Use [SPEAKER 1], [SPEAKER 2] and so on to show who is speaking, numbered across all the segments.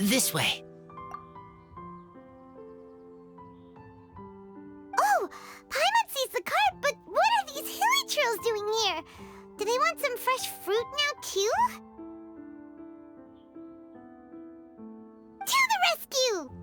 [SPEAKER 1] This way.
[SPEAKER 2] Oh, Paimon sees the cart, but what are these hilly trails doing here? Do they want some fresh fruit now, too? To the rescue!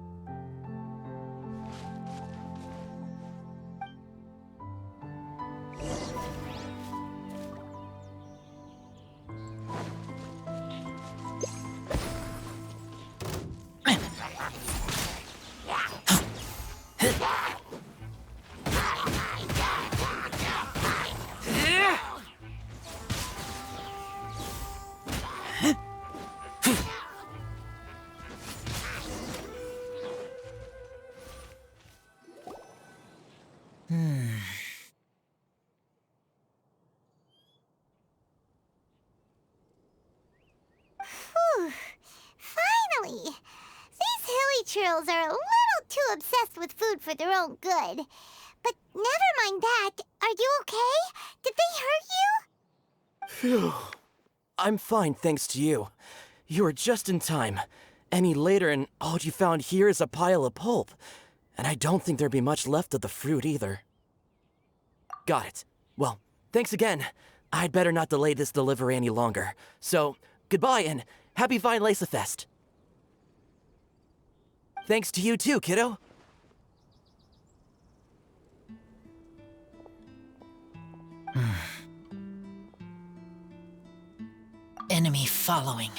[SPEAKER 2] Whew. Finally! These hilly trails are a little too obsessed with food for their own good. But never mind that. Are you okay? Did they hurt you?
[SPEAKER 3] Phew. I'm fine, thanks to you. You were just in time. Any later and all you found here is a pile of pulp. And I don't think there'd be much left of the fruit either. Got it. Well, thanks again. I'd better not delay this delivery any longer. So, goodbye and happy Vine Lace-a-Fest. Thanks to you too, kiddo.
[SPEAKER 1] Enemy following.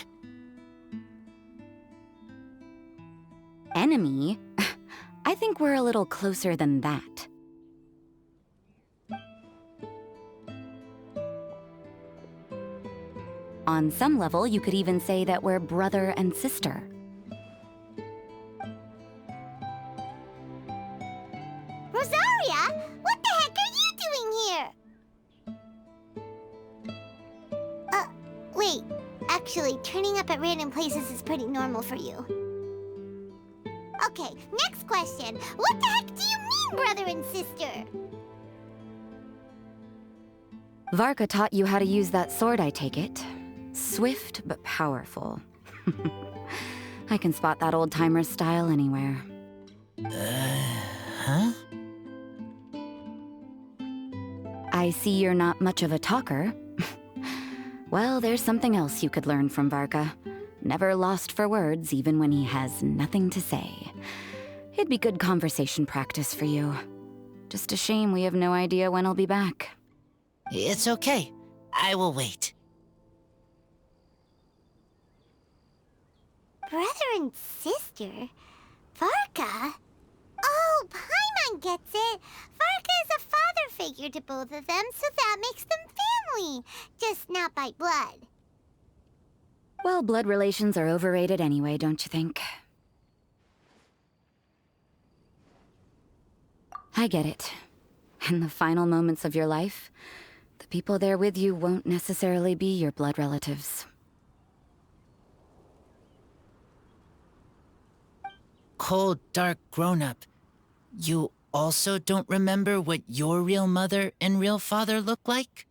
[SPEAKER 4] Enemy? I think we're a little closer than that. On some level, you could even say that we're brother and sister.
[SPEAKER 2] Rosaria, what the heck are you doing here? Wait. Actually, turning up at random places is pretty normal for you. Okay, next question. What the heck do you mean, brother and sister?
[SPEAKER 4] Varka taught you how to use that sword, I take it. Swift but powerful. I can spot that old-timer's style anywhere.
[SPEAKER 1] Huh?
[SPEAKER 4] I see you're not much of a talker. Well, there's something else you could learn from Varka. Never lost for words, even when he has nothing to say. It'd be good conversation practice for you. Just a shame we have no idea when he'll be back.
[SPEAKER 1] It's okay. I will wait.
[SPEAKER 2] Brother and sister? Varka? Oh, Paimon gets it. Varka is a father figure to both of them, so that makes them family. Just not by blood.
[SPEAKER 4] Well, blood relations are overrated anyway, don't you think? I get it. In the final moments of your life, the people there with you won't necessarily be your blood relatives.
[SPEAKER 1] Cold, dark grown-up. You also don't remember what your real mother and real father look like?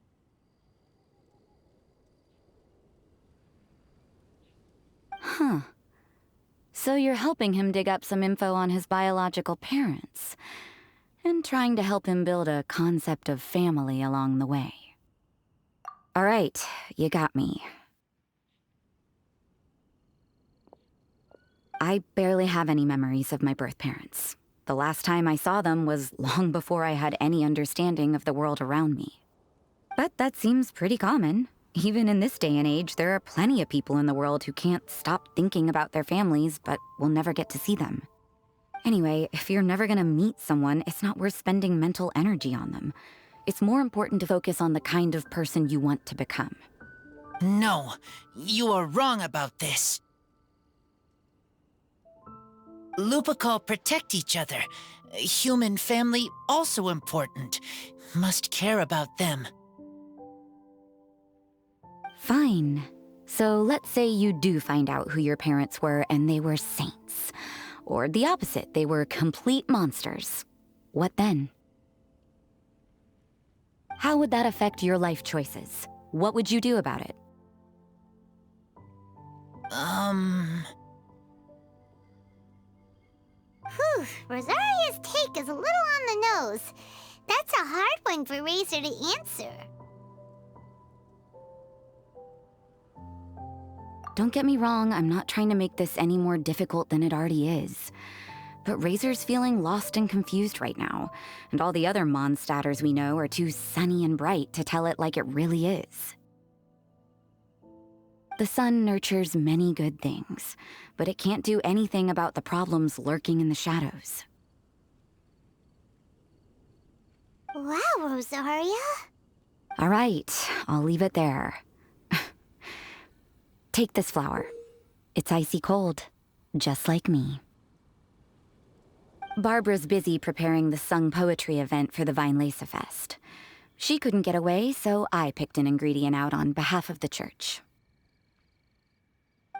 [SPEAKER 4] Huh. So you're helping him dig up some info on his biological parents, and trying to help him build a concept of family along the way. All right, you got me. I barely have any memories of my birth parents. The last time I saw them was long before I had any understanding of the world around me. But that seems pretty common. Even in this day and age, there are plenty of people in the world who can't stop thinking about their families, but will never get to see them. Anyway, if you're never gonna meet someone, it's not worth spending mental energy on them. It's more important to focus on the kind of person you want to become.
[SPEAKER 1] No, you are wrong about this. Lupical protect each other. Human family also important. Must care about them.
[SPEAKER 4] Fine. So let's say you do find out who your parents were and they were saints. Or the opposite, they were complete monsters. What then? How would that affect your life choices? What would you do about it?
[SPEAKER 2] Whew, Rosaria's take is a little on the nose. That's a hard one for Razor to answer.
[SPEAKER 4] Don't get me wrong, I'm not trying to make this any more difficult than it already is. But Razor's feeling lost and confused right now, and all the other Mondstadters we know are too sunny and bright to tell it like it really is. The sun nurtures many good things, but it can't do anything about the problems lurking in the shadows.
[SPEAKER 2] Wow, Rosaria.
[SPEAKER 4] All right, I'll leave it there. Take this flower. It's icy cold, just like me. Barbara's busy preparing the sung poetry event for the Weinlese Fest. She couldn't get away, so I picked an ingredient out on behalf of the church.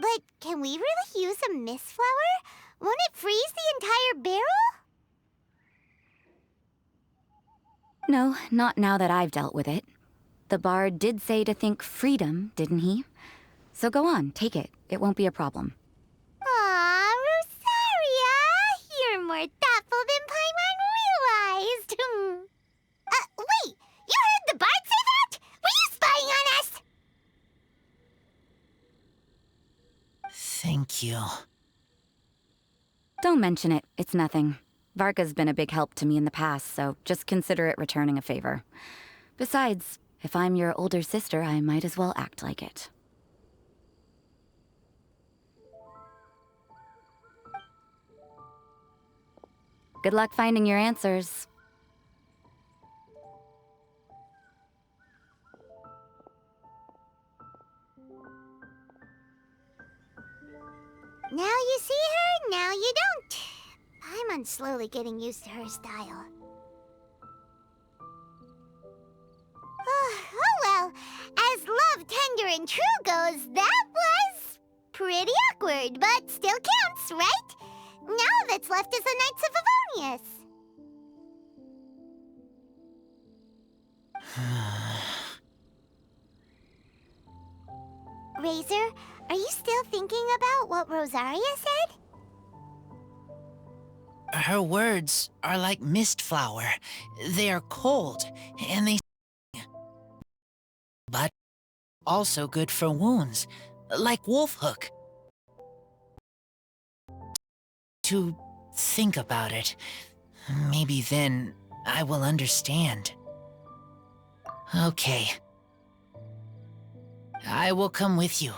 [SPEAKER 2] But can we really use a mist flower? Won't it freeze the entire barrel?
[SPEAKER 4] No, not now that I've dealt with it. The bard did say to think freedom, didn't he? So go on, take it. It won't be a problem.
[SPEAKER 2] Aw, Rosaria! You're more thoughtful than Paimon realized. Wait! You heard the bard say that? Were you spying on us?
[SPEAKER 1] Thank you.
[SPEAKER 4] Don't mention it. It's nothing. Varka's been a big help to me in the past, so just consider it returning a favor. Besides, if I'm your older sister, I might as well act like it. Good luck finding your answers.
[SPEAKER 2] Now you see her, now you don't. Paimon's slowly getting used to her style. Oh well, as love tender and true goes, that was pretty awkward, but still counts, right? Now that's left is the Knights of Favonius. Razor, are you still thinking about what Rosaria said?
[SPEAKER 1] Her words are like mist flower. They are cold, and they sting. But also good for wounds, like wolf hook. To think about it, maybe then I will understand. Okay. I will come with you.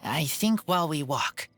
[SPEAKER 1] I think while we walk.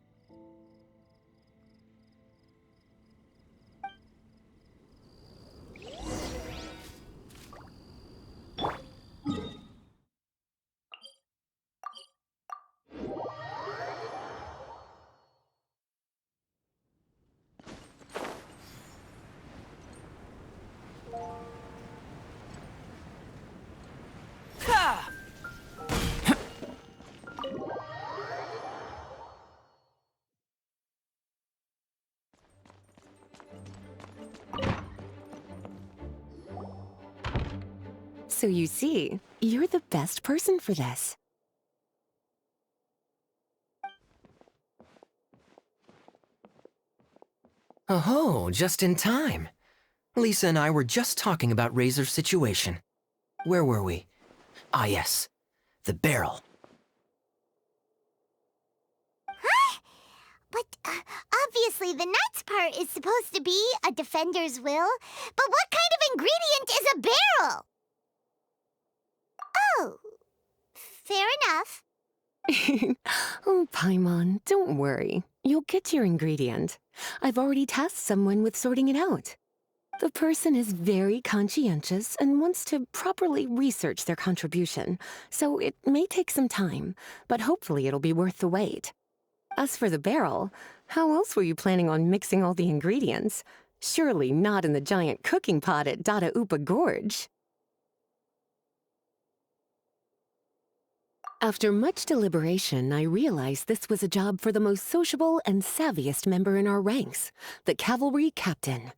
[SPEAKER 5] So you see, you're the best person for this.
[SPEAKER 6] Oh, just in time. Lisa and I were just talking about Razor's situation. Where were we? Ah, yes. The barrel.
[SPEAKER 2] Huh? But obviously the knight's part is supposed to be a defender's will. But what kind of ingredient is a barrel? Oh, fair enough.
[SPEAKER 5] Oh, Paimon, don't worry. You'll get your ingredient. I've already tasked someone with sorting it out. The person is very conscientious and wants to properly research their contribution, so it may take some time, but hopefully it'll be worth the wait. As for the barrel, how else were you planning on mixing all the ingredients? Surely not in the giant cooking pot at Dada Upa Gorge. After much deliberation, I realized this was a job for the most sociable and savviest member in our ranks, the cavalry captain.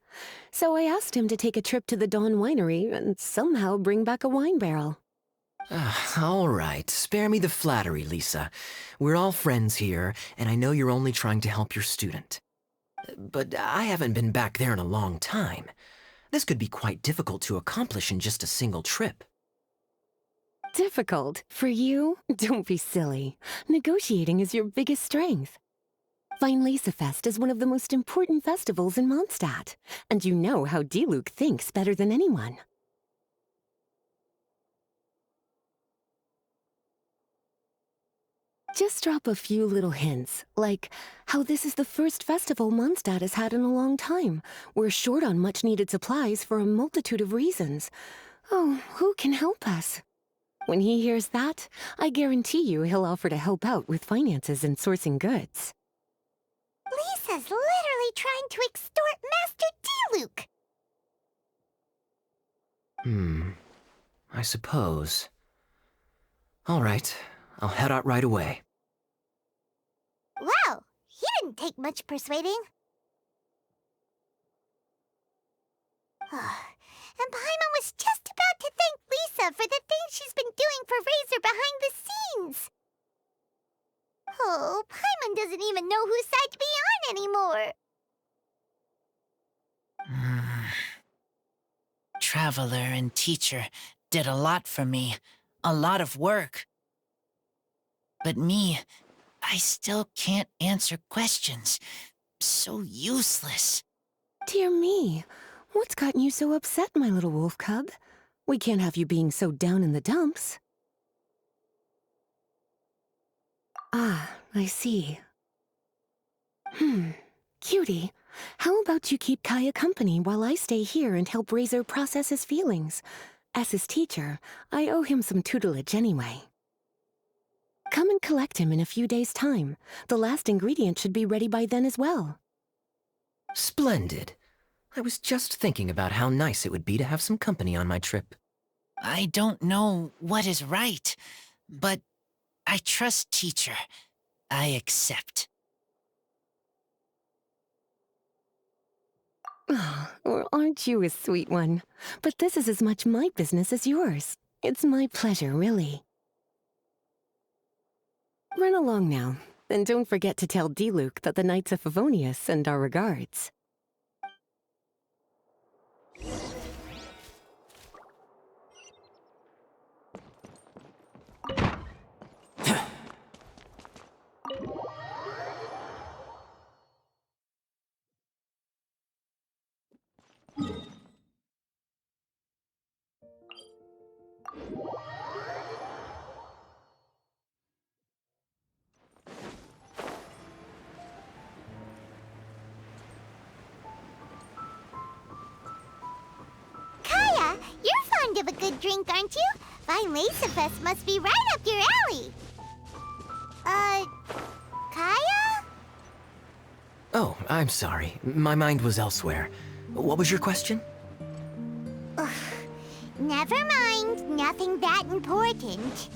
[SPEAKER 5] So I asked him to take a trip to the Dawn Winery and somehow bring back a wine barrel.
[SPEAKER 6] All right, spare me the flattery, Lisa. We're all friends here, and I know you're only trying to help your student. But I haven't been back there in a long time. This could be quite difficult to accomplish in just a single trip.
[SPEAKER 5] Difficult? For you? Don't be silly. Negotiating is your biggest strength. Weinlesefest is one of the most important festivals in Mondstadt, and you know how Diluc thinks better than anyone. Just drop a few little hints, like how this is the first festival Mondstadt has had in a long time. We're short on much-needed supplies for a multitude of reasons. Oh, who can help us? When he hears that, I guarantee you he'll offer to help out with finances and sourcing goods.
[SPEAKER 2] Lisa's literally trying to extort Master Diluc.
[SPEAKER 6] I suppose. All right, I'll head out right away.
[SPEAKER 2] Wow, he didn't take much persuading. And Paimon was just about to thank Lisa for the things she's been doing for Razor behind the scenes. Oh, Paimon doesn't even know whose side to be on anymore.
[SPEAKER 1] Traveler and teacher did a lot for me, a lot of work. But me, I still can't answer questions. So useless.
[SPEAKER 5] Dear me, what's gotten you so upset, my little wolf cub? We can't have you being so down in the dumps. Ah, I see. Cutie, how about you keep Kaya company while I stay here and help Razor process his feelings? As his teacher, I owe him some tutelage anyway. Come and collect him in a few days' time. The last ingredient should be ready by then as well.
[SPEAKER 6] Splendid. I was just thinking about how nice it would be to have some company on my trip.
[SPEAKER 1] I don't know what is right, but I trust teacher. I accept.
[SPEAKER 5] Or aren't you a sweet one? But this is as much my business as yours. It's my pleasure, really. Run along now, and don't forget to tell Diluc that the Knights of Favonius send our regards.
[SPEAKER 2] Kaya, you're fond of a good drink, aren't you? Weinlesefest must be right up your alley. Kaya?
[SPEAKER 6] Oh, I'm sorry. My mind was elsewhere. What was your question?
[SPEAKER 2] Never mind. Nothing that important.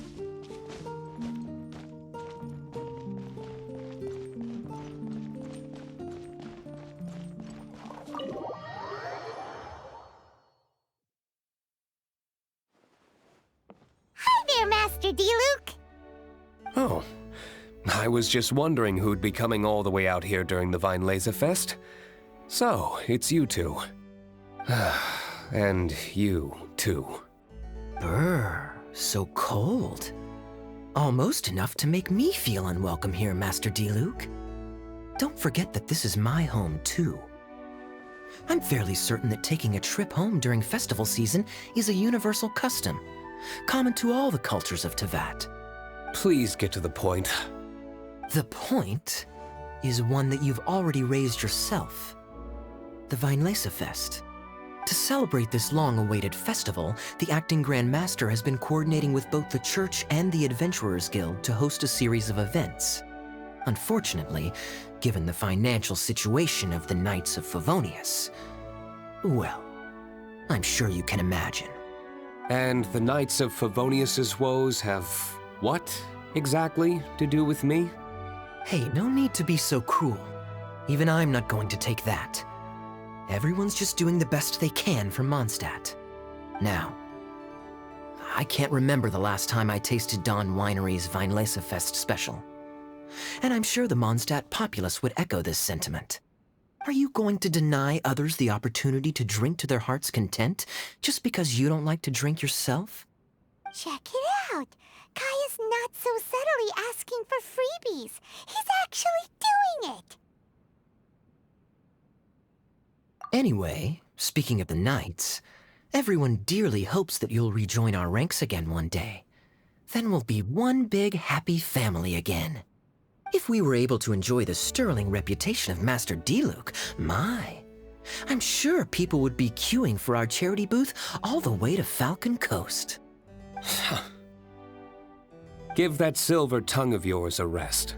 [SPEAKER 2] Hi there, Master Diluc.
[SPEAKER 7] Oh, I was just wondering who'd be coming all the way out here during the Weinlesefest. So, it's you two. And you, too.
[SPEAKER 6] Brr, so cold. Almost enough to make me feel unwelcome here, Master Diluc. Don't forget that this is my home, too. I'm fairly certain that taking a trip home during festival season is a universal custom, common to all the cultures of Teyvat.
[SPEAKER 7] Please get to the point.
[SPEAKER 6] The point is one that you've already raised yourself. The Weinlesefest. To celebrate this long-awaited festival, the Acting Grand Master has been coordinating with both the Church and the Adventurers Guild to host a series of events. Unfortunately, given the financial situation of the Knights of Favonius, well, I'm sure you can imagine.
[SPEAKER 7] And the Knights of Favonius's woes have what, exactly, to do with me?
[SPEAKER 6] Hey, no need to be so cruel. Even I'm not going to take that. Everyone's just doing the best they can for Mondstadt. Now, I can't remember the last time I tasted Dawn Winery's Weinlesefest special. And I'm sure the Mondstadt populace would echo this sentiment. Are you going to deny others the opportunity to drink to their heart's content just because you don't like to drink yourself?
[SPEAKER 2] Check it out. Kaya's not so subtly asking for freebies. He's actually doing it.
[SPEAKER 6] Anyway, speaking of the Knights, everyone dearly hopes that you'll rejoin our ranks again one day. Then we'll be one big happy family again. If we were able to enjoy the sterling reputation of Master Diluc, I'm sure people would be queuing for our charity booth all the way to Falcon Coast.
[SPEAKER 7] Give that silver tongue of yours a rest.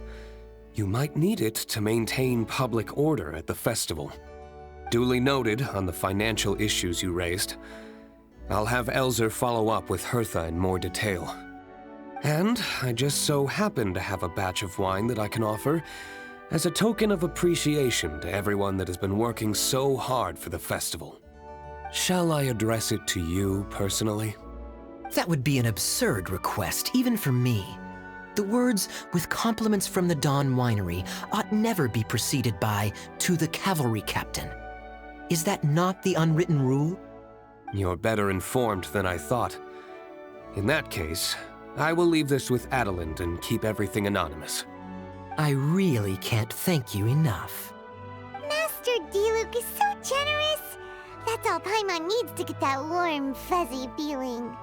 [SPEAKER 7] You might need it to maintain public order at the festival. Duly noted on the financial issues you raised. I'll have Elzer follow up with Hertha in more detail. And I just so happen to have a batch of wine that I can offer as a token of appreciation to everyone that has been working so hard for the festival. Shall I address it to you personally?
[SPEAKER 6] That would be an absurd request, even for me. The words, "with compliments from the Dawn Winery," ought never be preceded by, "to the cavalry captain." Is that not the unwritten rule?
[SPEAKER 7] You're better informed than I thought. In that case, I will leave this with Adelind and keep everything anonymous.
[SPEAKER 6] I really can't thank you enough.
[SPEAKER 2] Master Diluc is so generous. That's all Paimon needs to get that warm, fuzzy feeling.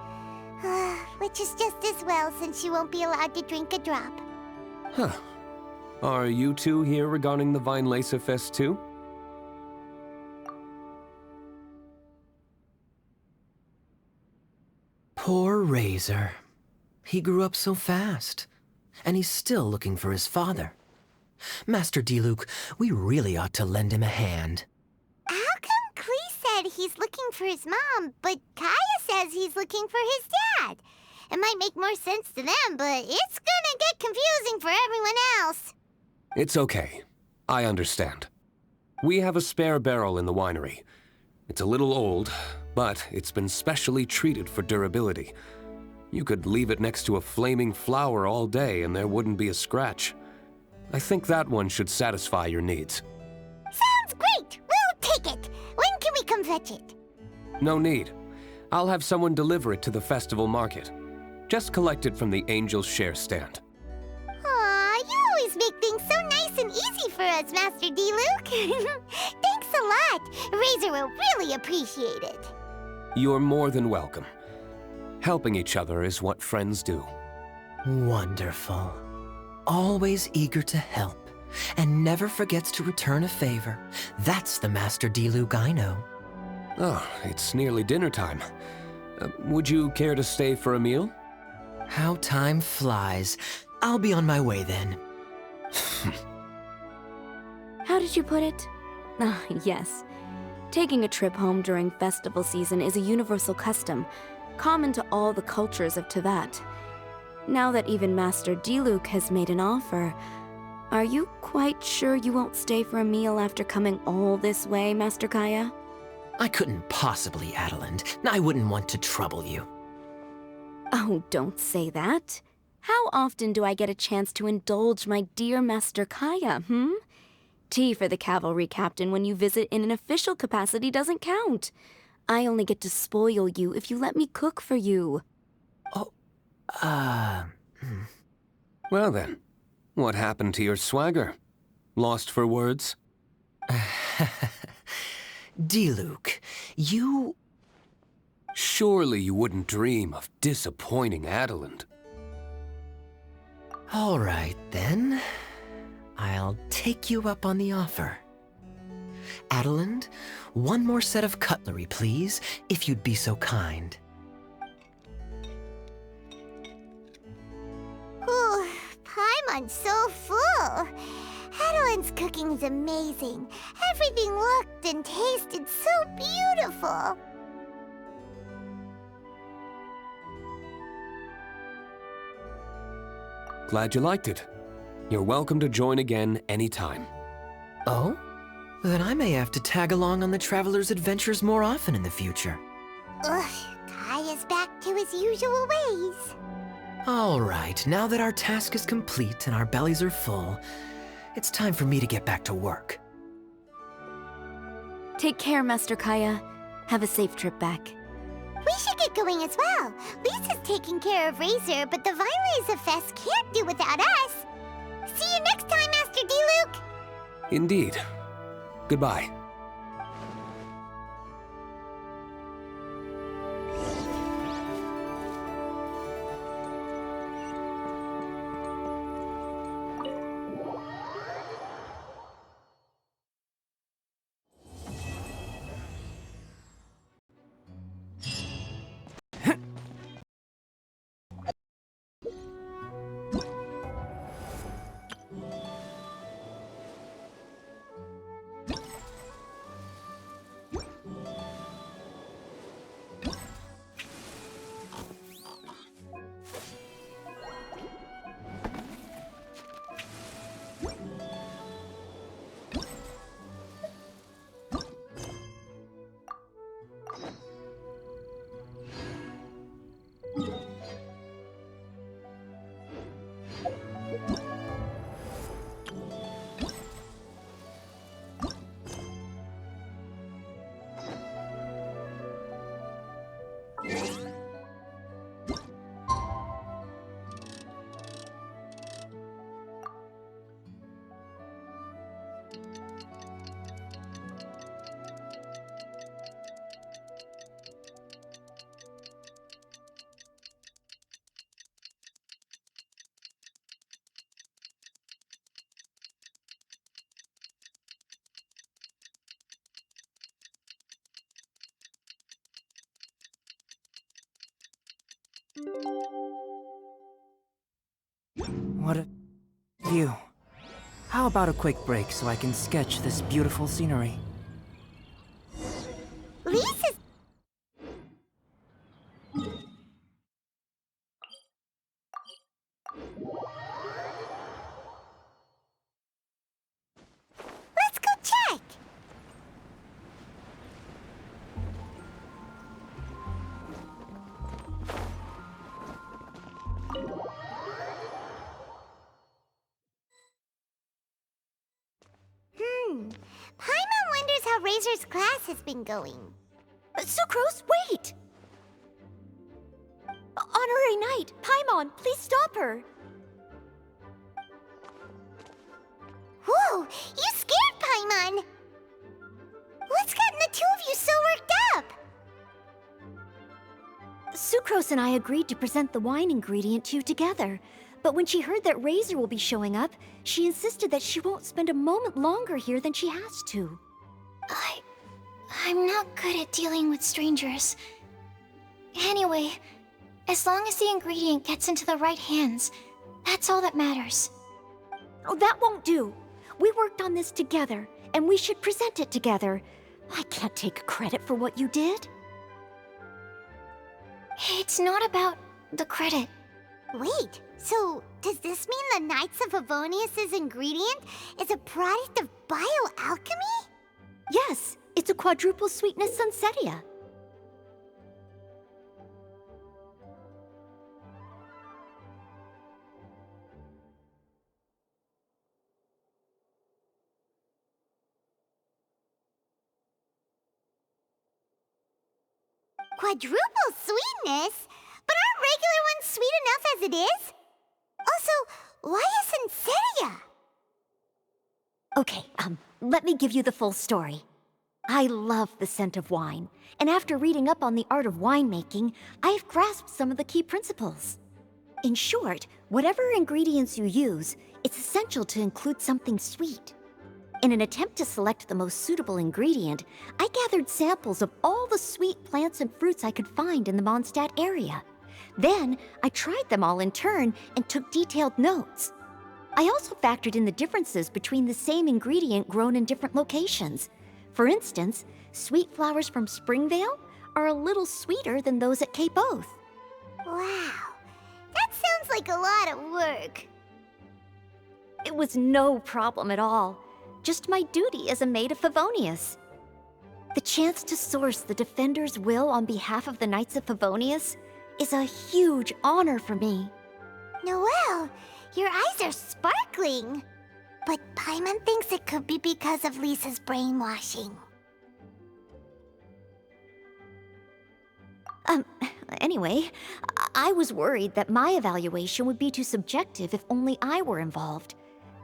[SPEAKER 2] Which is just as well since she won't be allowed to drink a drop.
[SPEAKER 7] Huh. Are you two here regarding the Weinlese Fest too?
[SPEAKER 6] Poor Razor. He grew up so fast, and he's still looking for his father. Master Diluc, we really ought to lend him a hand.
[SPEAKER 2] How come Klee said he's looking for his mom, but Kaya says he's looking for his dad? It might make more sense to them, but it's gonna get confusing for everyone else.
[SPEAKER 7] It's okay. I understand. We have a spare barrel in the winery. It's a little old, but it's been specially treated for durability. You could leave it next to a flaming flower all day and there wouldn't be a scratch. I think that one should satisfy your needs.
[SPEAKER 2] Sounds great! We'll take it! When can we come fetch it?
[SPEAKER 7] No need. I'll have someone deliver it to the festival market. Just collect it from the Angel's Share stand.
[SPEAKER 2] Aw, you always make things so nice and easy for us, Master Diluc. Thanks a lot. Razor will really appreciate it.
[SPEAKER 7] You're more than welcome. Helping each other is what friends do.
[SPEAKER 6] Wonderful. Always eager to help, and never forgets to return a favor. That's the Master Diluc I know.
[SPEAKER 7] Oh, it's nearly dinner time. Would you care to stay for a meal?
[SPEAKER 6] How time flies. I'll be on my way then.
[SPEAKER 8] How did you put it? Ah, yes. Taking a trip home during festival season is a universal custom, common to all the cultures of Teyvat. Now that even Master Diluc has made an offer, are you quite sure you won't stay for a meal after coming all this way, Master Kaya?
[SPEAKER 6] I couldn't possibly, Adelind. I wouldn't want to trouble you.
[SPEAKER 8] Oh, don't say that. How often do I get a chance to indulge my dear Master Kaya, Tea for the cavalry captain when you visit in an official capacity doesn't count. I only get to spoil you if you let me cook for you.
[SPEAKER 7] Well then, what happened to your swagger? Lost for words?
[SPEAKER 6] Diluc, you...
[SPEAKER 7] Surely you wouldn't dream of disappointing Adelind.
[SPEAKER 6] All right, then. I'll take you up on the offer. Adelind, one more set of cutlery, please, if you'd be so kind.
[SPEAKER 2] Ooh, Paimon's so full. Adelind's cooking's amazing. Everything looked and tasted so beautiful.
[SPEAKER 7] Glad you liked it. You're welcome to join again anytime.
[SPEAKER 6] Oh? Then I may have to tag along on the Traveler's adventures more often in the future.
[SPEAKER 2] Ugh, Kaya's back to his usual ways.
[SPEAKER 6] All right, now that our task is complete and our bellies are full, it's time for me to get back to work.
[SPEAKER 8] Take care, Master Kaya. Have a safe trip back.
[SPEAKER 2] We should get going as well. Lisa's taking care of Razor, but the Vine Fest can't do without us. See you next time, Master D-Luke.
[SPEAKER 7] Indeed. Goodbye.
[SPEAKER 9] What a view. How about a quick break so I can sketch this beautiful scenery?
[SPEAKER 2] Lisa's... Let's go check! Paimon wonders how Razor's class has been going.
[SPEAKER 10] Sucrose, wait! Honorary Knight, Paimon, please stop her!
[SPEAKER 2] Whoa, you scared Paimon! What's gotten the two of you so worked up?
[SPEAKER 10] Sucrose and I agreed to present the wine ingredient to you together. But when she heard that Razor will be showing up, she insisted that she won't spend a moment longer here than she has to.
[SPEAKER 2] I'm not good at dealing with strangers. Anyway, as long as the ingredient gets into the right hands, that's all that matters.
[SPEAKER 10] Oh, that won't do. We worked on this together, and we should present it together. I can't take credit for what you did.
[SPEAKER 2] It's not about the credit. Wait, so does this mean the Knights of Favonius' ingredient is a product of bioalchemy?
[SPEAKER 10] Yes, it's a quadruple sweetness sunsetia.
[SPEAKER 2] Quadruple sweetness? But aren't regular ones sweet enough as it is? Also, why a sunsetia?
[SPEAKER 10] Okay, let me give you the full story. I love the scent of wine, and after reading up on the art of winemaking, I've grasped some of the key principles. In short, whatever ingredients you use, it's essential to include something sweet. In an attempt to select the most suitable ingredient, I gathered samples of all the sweet plants and fruits I could find in the Mondstadt area. Then, I tried them all in turn and took detailed notes. I also factored in the differences between the same ingredient grown in different locations. For instance, sweet flowers from Springvale are a little sweeter than those at Cape Oath.
[SPEAKER 2] Wow, that sounds like a lot of work.
[SPEAKER 10] It was no problem at all. Just my duty as a maid of Favonius. The chance to source the Defender's will on behalf of the Knights of Favonius is a huge honor for me.
[SPEAKER 2] Noelle, your eyes are sparkling. But Paimon thinks it could be because of Lisa's brainwashing.
[SPEAKER 10] Anyway, I was worried that my evaluation would be too subjective if only I were involved.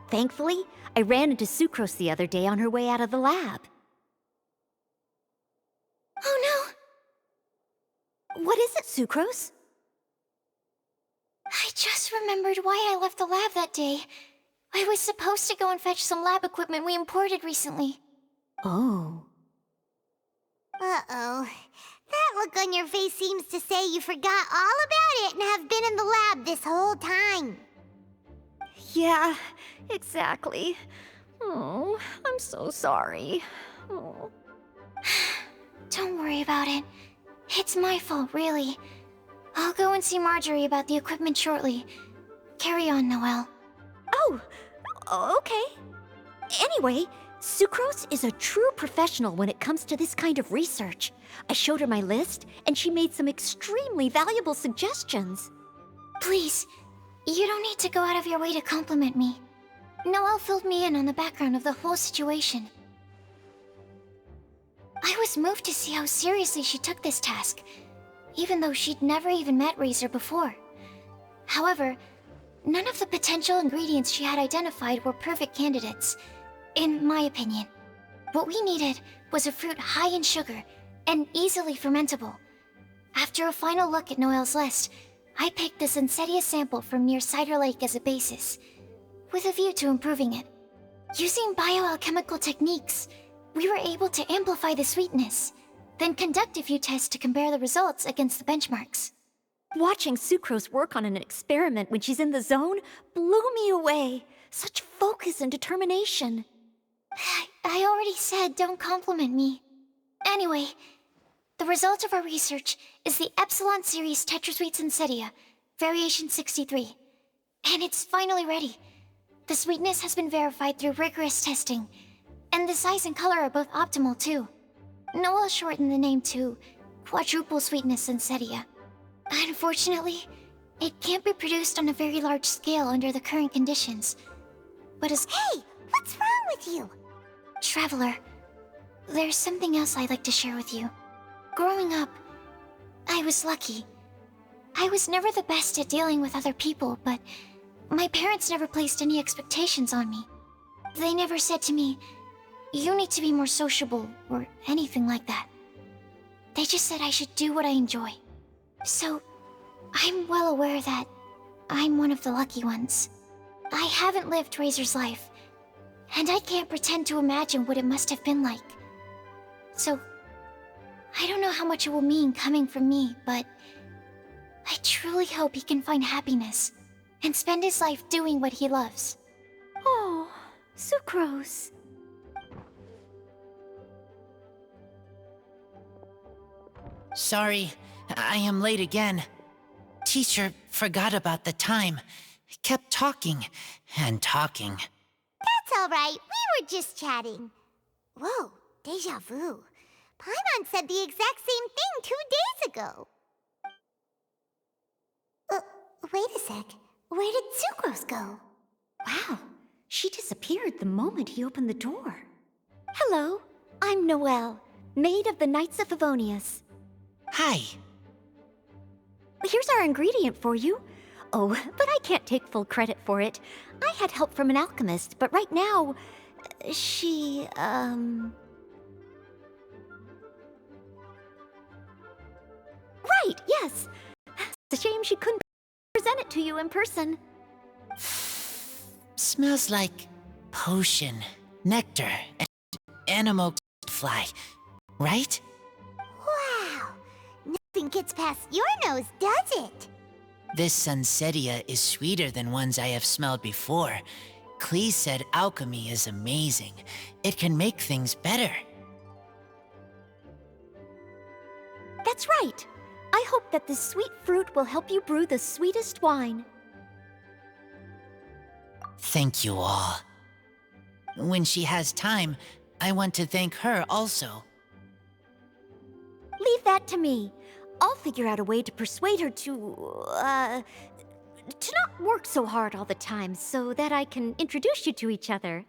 [SPEAKER 10] Thankfully, I ran into Sucrose the other day on her way out of the lab.
[SPEAKER 2] Oh
[SPEAKER 10] no! What is it, Sucrose?
[SPEAKER 2] I just remembered why I left the lab that day. I was supposed to go and fetch some lab equipment we imported recently.
[SPEAKER 10] Oh.
[SPEAKER 2] Uh-oh. That look on your face seems to say you forgot all about it and have been in the lab this whole time.
[SPEAKER 10] Yeah, exactly. Oh, I'm so sorry. Oh.
[SPEAKER 2] Don't worry about it. It's my fault, really. I'll go and see Marjorie about the equipment shortly. Carry on, Noelle.
[SPEAKER 10] Oh, okay. Anyway, Sucrose is a true professional when it comes to this kind of research. I showed her my list, and she made some extremely valuable suggestions.
[SPEAKER 2] Please, you don't need to go out of your way to compliment me. Noelle filled me in on the background of the whole situation. I was moved to see how seriously she took this task, even though she'd never even met Razor before. However, none of the potential ingredients she had identified were perfect candidates, in my opinion. What we needed was a fruit high in sugar and easily fermentable. After a final look at Noelle's list, I picked the Sensetia sample from near Cider Lake as a basis, with a view to improving it. Using bioalchemical techniques, we were able to amplify the sweetness, then conduct a few tests to compare the results against the benchmarks.
[SPEAKER 10] Watching Sucrose work on an experiment when she's in the zone blew me away. Such focus and determination.
[SPEAKER 2] I already said don't compliment me. Anyway, the result of our research is the Epsilon Series Tetrasweet Sensetia, Variation 63. And it's finally ready. The sweetness has been verified through rigorous testing, and the size and color are both optimal too. Noelle shortened the name to Quadruple Sweetness Sensetia. Unfortunately, it can't be produced on a very large scale under the current conditions. But as— Hey! What's wrong with you? Traveler, there's something else I'd like to share with you. Growing up, I was lucky. I was never the best at dealing with other people, but my parents never placed any expectations on me. They never said to me, "You need to be more sociable," or anything like that. They just said I should do what I enjoy. So, I'm well aware that I'm one of the lucky ones. I haven't lived Razor's life, and I can't pretend to imagine what it must have been like. So, I don't know how much it will mean coming from me, but I truly hope he can find happiness and spend his life doing what he loves.
[SPEAKER 10] Oh, Sucrose.
[SPEAKER 1] Sorry, I am late again. Teacher forgot about the time. Kept talking and talking.
[SPEAKER 2] That's all right. We were just chatting. Whoa, déjà vu. Paimon said the exact same thing 2 days ago. Wait a sec. Where did Sucrose go?
[SPEAKER 10] Wow, she disappeared the moment he opened the door. Hello, I'm Noelle, maid of the Knights of Favonius.
[SPEAKER 1] Hi.
[SPEAKER 10] Here's our ingredient for you. Oh, but I can't take full credit for it. I had help from an alchemist, but right now, she, Right, yes. It's a shame she couldn't present it to you in person.
[SPEAKER 1] Smells like potion, nectar, and animal fly, right?
[SPEAKER 2] Wow. Nothing gets past your nose, does it?
[SPEAKER 1] This Sunsetia is sweeter than ones I have smelled before. Clee said alchemy is amazing. It can make things better.
[SPEAKER 10] That's right. I hope that this sweet fruit will help you brew the sweetest wine.
[SPEAKER 1] Thank you all. When she has time, I want to thank her also.
[SPEAKER 10] Leave that to me. I'll figure out a way to persuade her to not work so hard all the time so that I can introduce you to each other.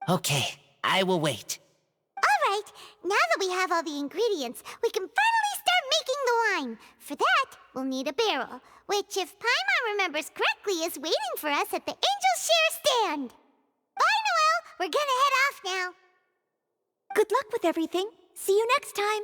[SPEAKER 1] Okay, I will wait.
[SPEAKER 2] All right, now that we have all the ingredients, we can finally start making the wine. For that, we'll need a barrel, which, if Paimon remembers correctly, is waiting for us at the Angel Share stand. Bye, Noelle. We're gonna head off now.
[SPEAKER 10] Good luck with everything. See you next time.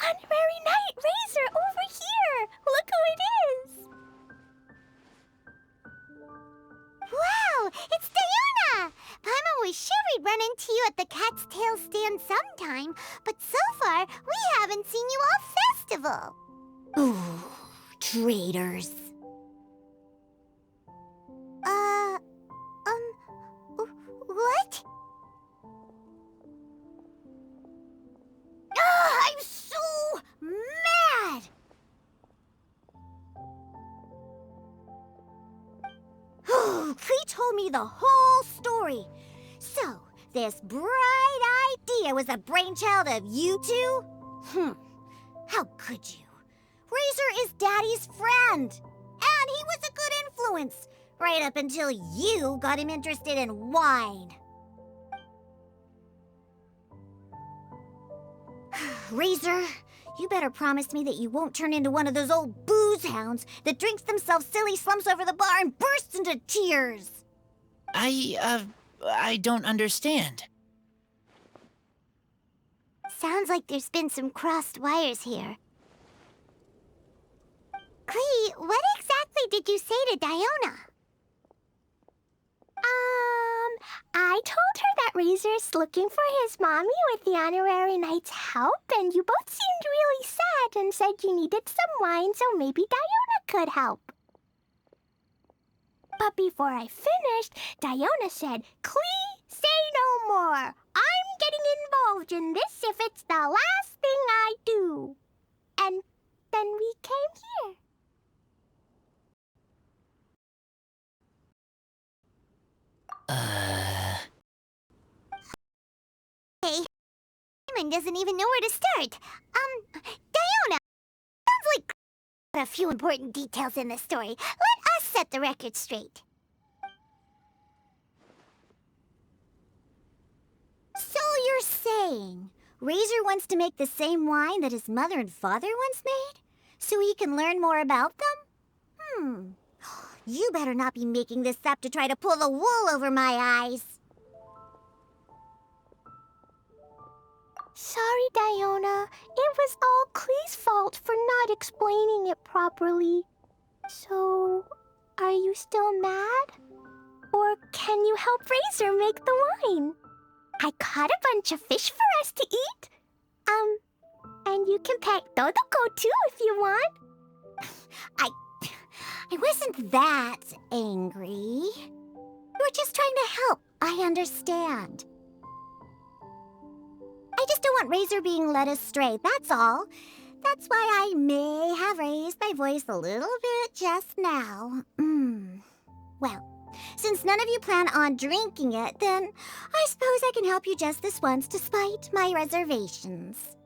[SPEAKER 2] Honorary Knight Razor over here! Look who it is! Wow, it's Diona! Paimon was sure we'd run into you at the Cat's Tail stand sometime, but so far, we haven't seen you all festival.
[SPEAKER 10] Ooh, traitors.
[SPEAKER 2] What? I'm so mad!
[SPEAKER 10] Cree told me the whole story. So, this bright idea was a brainchild of you two? How could you? Razor is Daddy's friend. And he was a good influence, right up until you got him interested in wine. Razor, you better promise me that you won't turn into one of those old booze hounds that drinks themselves silly, slumps over the bar, and bursts into tears.
[SPEAKER 1] I don't understand.
[SPEAKER 2] Sounds like there's been some crossed wires here. Clee, what exactly did you say to Diona? I told her that Razor's looking for his mommy with the Honorary Knight's help, and you both seemed really sad and said you needed some wine, so maybe Diona could help. But before I finished, Diona said, Clee, say no more. I'm getting involved in this if it's the last thing I do. And then we came here. Hey, Paimon doesn't even know where to start. Diona, sounds like a few important details in the story. Let us set the record straight.
[SPEAKER 10] So you're saying Razor wants to make the same wine that his mother and father once made? So he can learn more about them? You better not be making this up to try to pull the wool over my eyes.
[SPEAKER 2] Sorry, Diona. It was all Clee's fault for not explaining it properly. So, are you still mad? Or can you help Razor make the wine? I caught a bunch of fish for us to eat. And you can pet Dodoko too if you want.
[SPEAKER 10] I wasn't that angry. You were just trying to help. I understand. I just don't want Razor being led astray, that's all. That's why I may have raised my voice a little bit just now. Well, since none of you plan on drinking it, then I suppose I can help you just this once despite my reservations.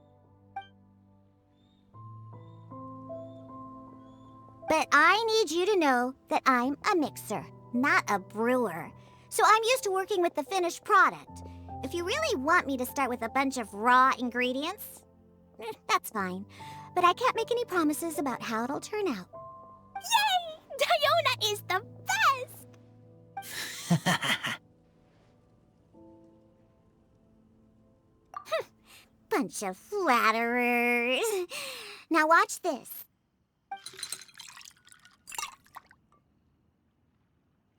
[SPEAKER 10] But I need you to know that I'm a mixer, not a brewer. So I'm used to working with the finished product. If you really want me to start with a bunch of raw ingredients, that's fine. But I can't make any promises about how it'll turn out.
[SPEAKER 2] Yay! Diona is the best!
[SPEAKER 10] Bunch of flatterers. Now watch this.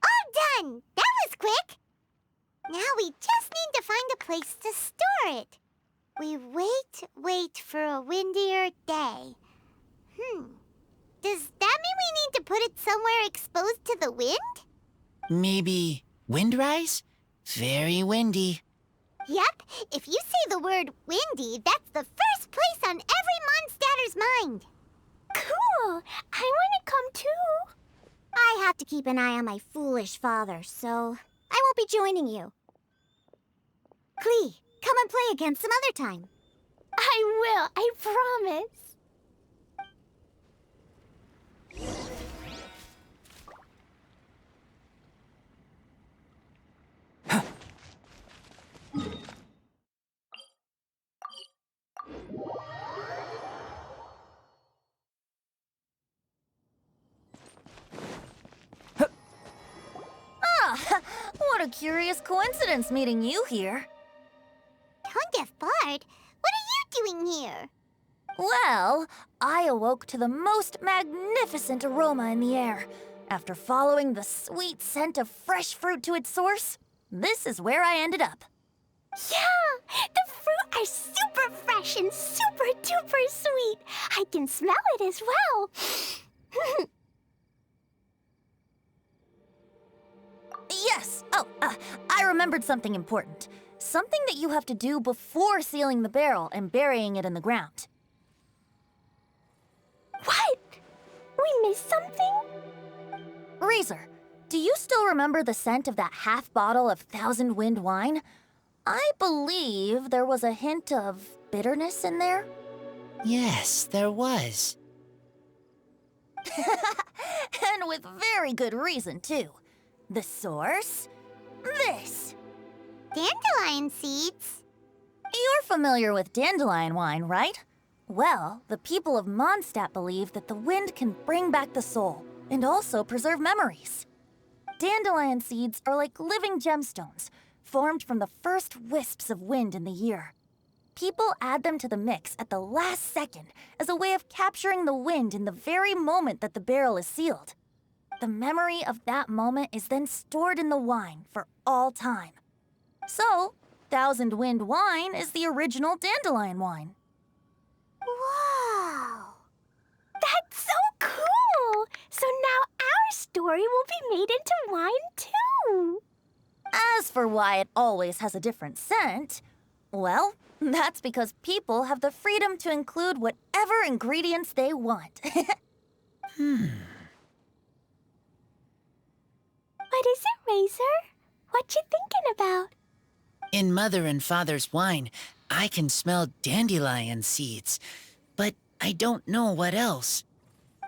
[SPEAKER 2] All done! That was quick! Now we just need to find a place to store it. We wait for a windier day. Does that mean we need to put it somewhere exposed to the wind?
[SPEAKER 1] Maybe windrise? Very windy.
[SPEAKER 2] Yep, if you say the word windy, that's the first place on every Mondstatter's mind. Cool! I want to come too. I have to keep an eye on my foolish father, so I won't be joining you. Klee, come and play again some other time. I will, I promise.
[SPEAKER 10] What a curious coincidence meeting you here.
[SPEAKER 2] Tone-deaf Bard, what are you doing here?
[SPEAKER 10] Well, I awoke to the most magnificent aroma in the air. After following the sweet scent of fresh fruit to its source, this is where I ended up.
[SPEAKER 2] Yeah, the fruit are super fresh and super duper sweet. I can smell it as well.
[SPEAKER 10] Yes! Oh, I remembered something important. Something that you have to do before sealing the barrel and burying it in the ground.
[SPEAKER 2] What? We missed something?
[SPEAKER 10] Razor, do you still remember the scent of that half bottle of Thousand Wind wine? I believe there was a hint of bitterness in there.
[SPEAKER 1] Yes, there was.
[SPEAKER 10] And with very good reason, too. The source? This.
[SPEAKER 2] Dandelion seeds?
[SPEAKER 10] You're familiar with dandelion wine, right? Well, the people of Mondstadt believe that the wind can bring back the soul and also preserve memories. Dandelion seeds are like living gemstones, formed from the first wisps of wind in the year. People add them to the mix at the last second as a way of capturing the wind in the very moment that the barrel is sealed. The memory of that moment is then stored in the wine for all time. So, Thousand Wind wine is the original dandelion wine.
[SPEAKER 2] Wow! That's so cool! So now our story will be made into wine too!
[SPEAKER 10] As for why it always has a different scent, well, that's because people have the freedom to include whatever ingredients they want.
[SPEAKER 2] What is it, Razor? What you thinking about?
[SPEAKER 1] In Mother and Father's wine, I can smell dandelion seeds, but I don't know what else.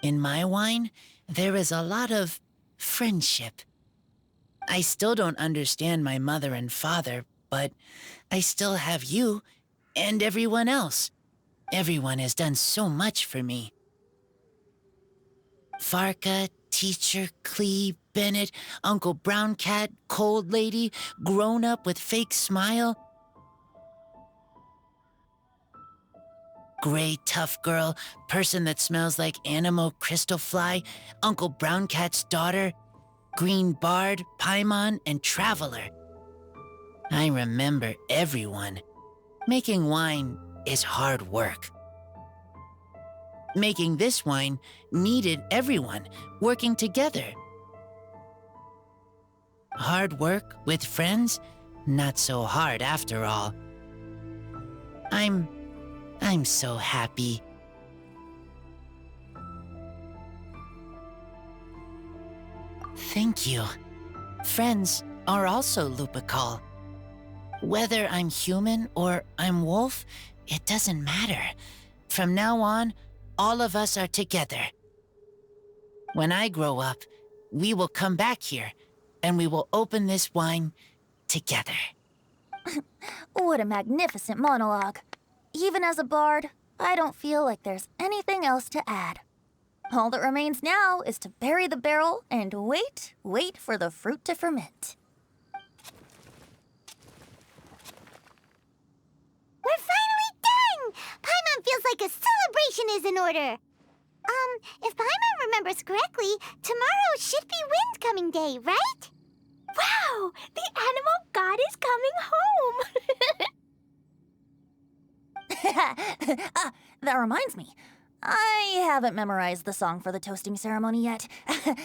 [SPEAKER 1] In my wine, there is a lot of friendship. I still don't understand my mother and father, but I still have you and everyone else. Everyone has done so much for me. Farka, Teacher, Klee, Bennett, Uncle Brown Cat, Cold Lady, Grown Up with Fake Smile, Gray Tough Girl, Person that Smells like Animo Crystal Fly, Uncle Brown Cat's Daughter, Green Bard, Paimon, and Traveler. I remember everyone. Making wine is hard work. Making this wine needed everyone working together. Hard work with friends? Not so hard after all. I'm so happy. Thank you. Friends are also Lupical. Whether I'm human or I'm wolf, it doesn't matter. From now on, all of us are together. When I grow up, we will come back here, and we will open this wine together.
[SPEAKER 10] What a magnificent monologue. Even as a bard, I don't feel like there's anything else to add. All that remains now is to bury the barrel and wait for the fruit to ferment.
[SPEAKER 2] We're finally done! Paimon feels like a celebration is in order. If Paimon remembers correctly, tomorrow should be Wind-coming day, right? Wow! The animal god is coming home!
[SPEAKER 10] That reminds me. I haven't memorized the song for the toasting ceremony yet.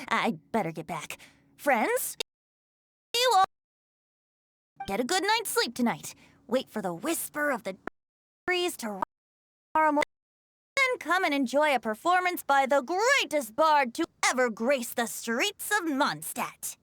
[SPEAKER 10] I'd better get back. Friends, you all
[SPEAKER 11] Get a good night's sleep tonight. Wait for the whisper of the breeze to rise tomorrow morning. Then come and enjoy a performance by the greatest bard to ever grace the streets of Mondstadt.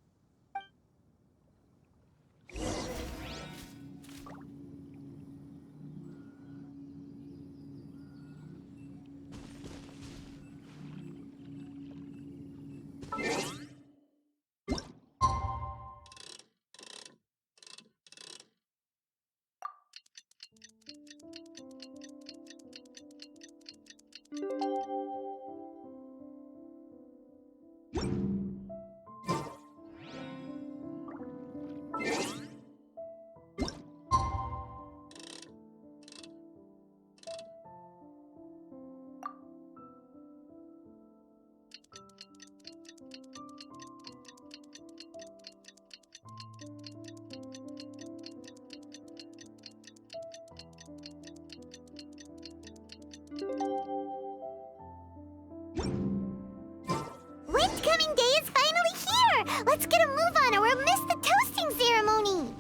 [SPEAKER 2] Wind-coming day is finally here! Let's get a move on or we'll miss the toasting ceremony!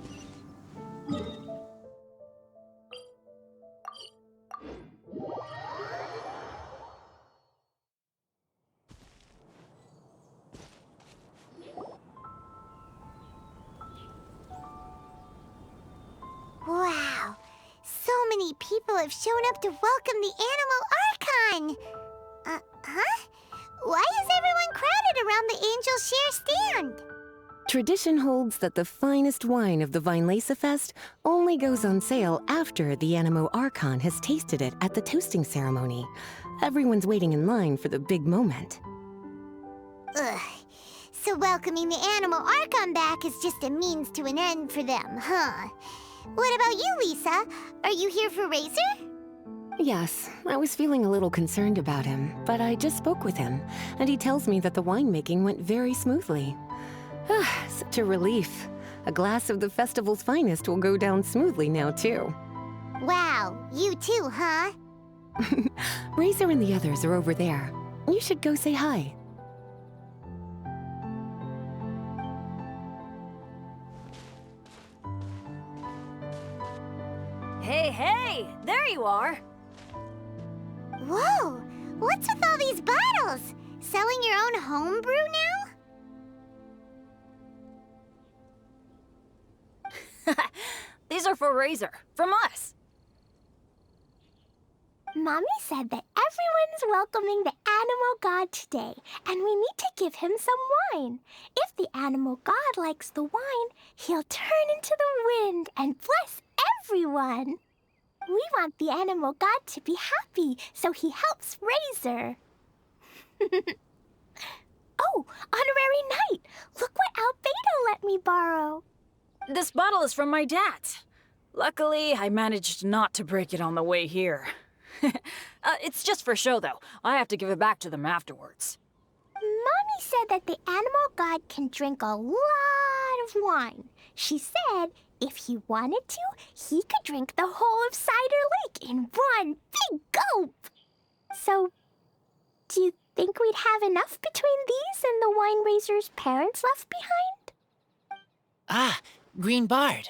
[SPEAKER 2] Wow! So many people have shown up to welcome the Animal Archon! Huh? Why is everyone crowded around the Angel Share stand?
[SPEAKER 5] Tradition holds that the finest wine of the Weinlese Fest only goes on sale after the Animo Archon has tasted it at the toasting ceremony. Everyone's waiting in line for the big moment.
[SPEAKER 2] Ugh. So welcoming the Animal Archon back is just a means to an end for them, huh? What about you, Lisa? Are you here for Razor?
[SPEAKER 5] Yes, I was feeling a little concerned about him, but I just spoke with him, and he tells me that the winemaking went very smoothly. Such a relief. A glass of the festival's finest will go down smoothly now, too.
[SPEAKER 2] Wow, you too, huh?
[SPEAKER 5] Razor and the others are over there. You should go say hi.
[SPEAKER 11] Hey, there you are.
[SPEAKER 2] Whoa! What's with all these bottles? Selling your own homebrew now?
[SPEAKER 11] These are for Razor, from us.
[SPEAKER 2] Mommy said that everyone's welcoming the Animal God today, and we need to give him some wine. If the Animal God likes the wine, he'll turn into the wind and bless everyone. We want the Animal God to be happy, so he helps Razor. Oh, Honorary Knight! Look what Albedo let me borrow.
[SPEAKER 11] This bottle is from my dad. Luckily, I managed not to break it on the way here. It's just for show, though. I have to give it back to them afterwards.
[SPEAKER 2] Mommy said that the Animal God can drink a lot of wine. She said if he wanted to, he could drink the whole of Cider Lake in one big gulp. So, do you think we'd have enough between these and the wine raiser's parents left behind?
[SPEAKER 1] Ah, Green Bard.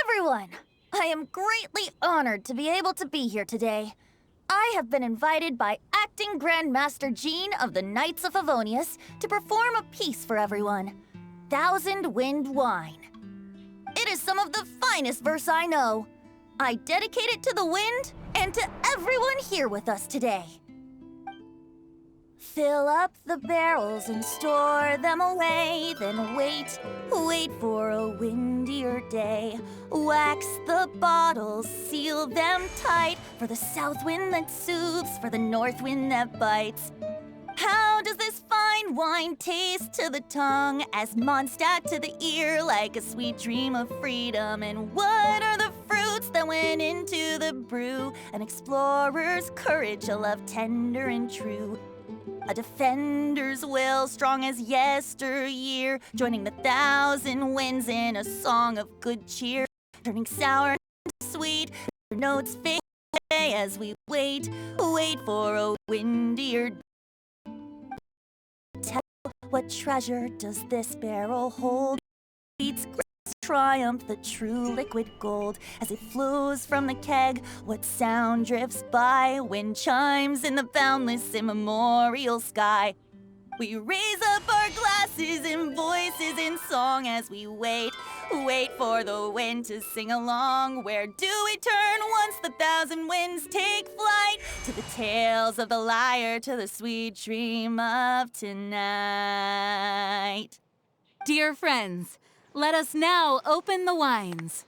[SPEAKER 11] Everyone, I am greatly honored to be able to be here today. I have been invited by Acting Grand Master Jean of the Knights of Favonius to perform a piece for everyone, Thousand Wind Wine. It is some of the finest verse I know. I dedicate it to the wind and to everyone here with us today. Fill up the barrels and store them away, then wait for a windier day. Wax the bottles, seal them tight, for the south wind that soothes, for the north wind that bites. How does this fine wine taste to the tongue, as Mondstadt to the ear, like a sweet dream of freedom? And what are the fruits that went into the brew? An explorer's courage, a love tender and true. A defender's will, strong as yesteryear, joining the thousand winds in a song of good cheer, turning sour into sweet, their notes fade away as we wait for a windier day. Tell What treasure does this barrel hold? Beats triumph, the true liquid gold. As it flows from the keg, what sound drifts by? Wind chimes in the boundless immemorial sky. We raise up our glasses and voices in song as we wait for the wind to sing along. Where do we turn once the thousand winds take flight? To the tales of the lyre, to the sweet dream of tonight.
[SPEAKER 12] Dear friends, let us now open the wines.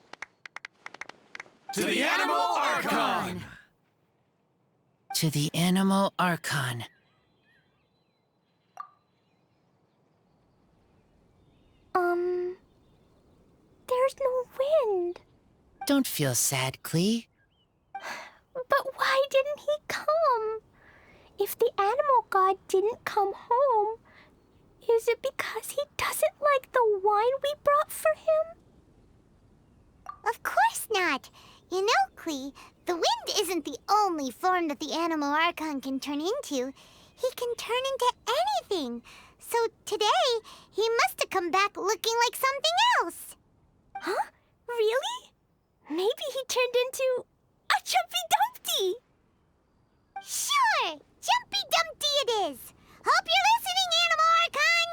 [SPEAKER 13] To the Animal Archon!
[SPEAKER 1] To the Animal Archon.
[SPEAKER 2] There's no wind.
[SPEAKER 1] Don't feel sad, Klee.
[SPEAKER 2] But why didn't he come? If the animal god didn't come home, is it because he doesn't like the wine we brought for him? Of course not. You know, Klee, the wind isn't the only form that the Animal Archon can turn into. He can turn into anything. So today, he must have come back looking like something else. Huh? Really? Maybe he turned into a Jumpy Dumpty. Sure! Jumpy Dumpty it is! Hope you're listening, Animal Archon!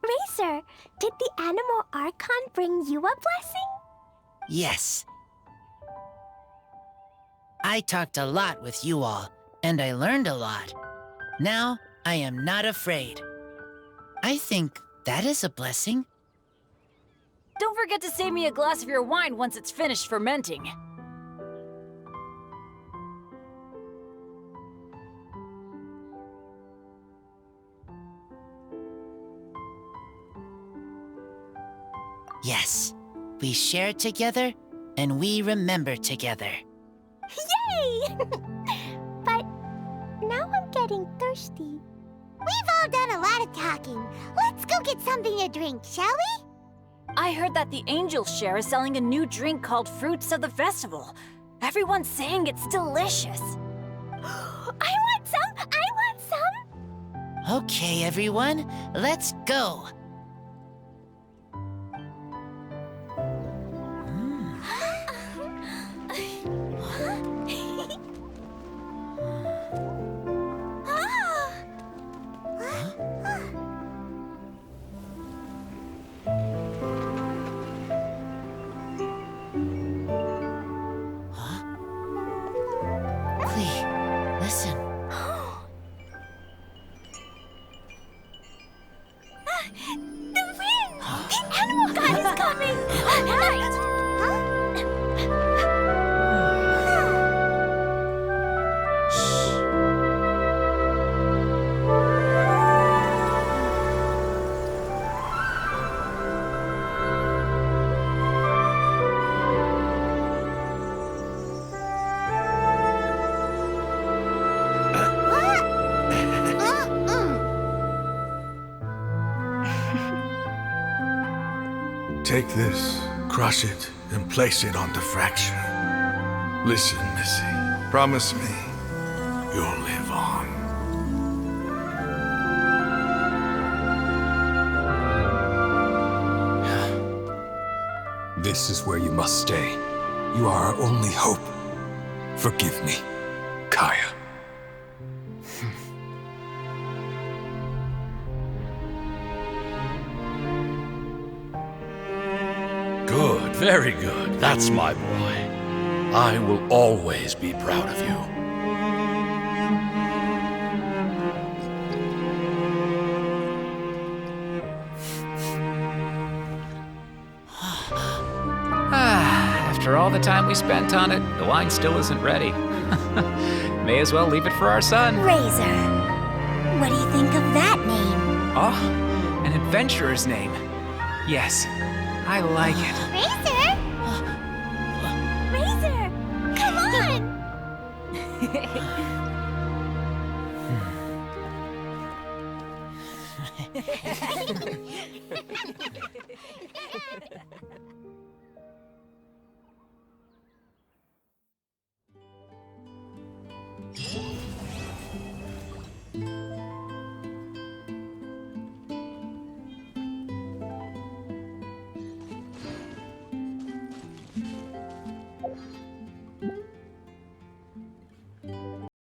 [SPEAKER 2] Racer, did the Animal Archon bring you a blessing?
[SPEAKER 1] Yes. I talked a lot with you all, and I learned a lot. Now, I am not afraid. I think that is a blessing.
[SPEAKER 12] Don't forget to save me a glass of your wine once it's finished fermenting.
[SPEAKER 1] Yes, we share together, and we remember together.
[SPEAKER 2] Yay! But now I'm getting thirsty. We've all done a lot of talking. Let's go get something to drink, shall we?
[SPEAKER 12] I heard that the Angel Share is selling a new drink called Fruits of the Festival. Everyone's saying it's delicious.
[SPEAKER 2] I want some! I want some!
[SPEAKER 1] Okay, everyone, let's go. Listen.
[SPEAKER 2] The wind! The Animal God is coming! Right!
[SPEAKER 13] Take this, crush it, and place it on the fracture. Listen, Missy. Promise me you'll live on. This is where you must stay. You are our only hope. Forgive me, Kaya.
[SPEAKER 14] Good, very good. That's my boy. I will always be proud of you.
[SPEAKER 15] After all the time we spent on it, the wine still isn't ready. May as well leave it for our son.
[SPEAKER 2] Razor. What do you think of that name?
[SPEAKER 15] Oh, an adventurer's name. Yes, I like it.
[SPEAKER 2] Razor! Razor! Come on!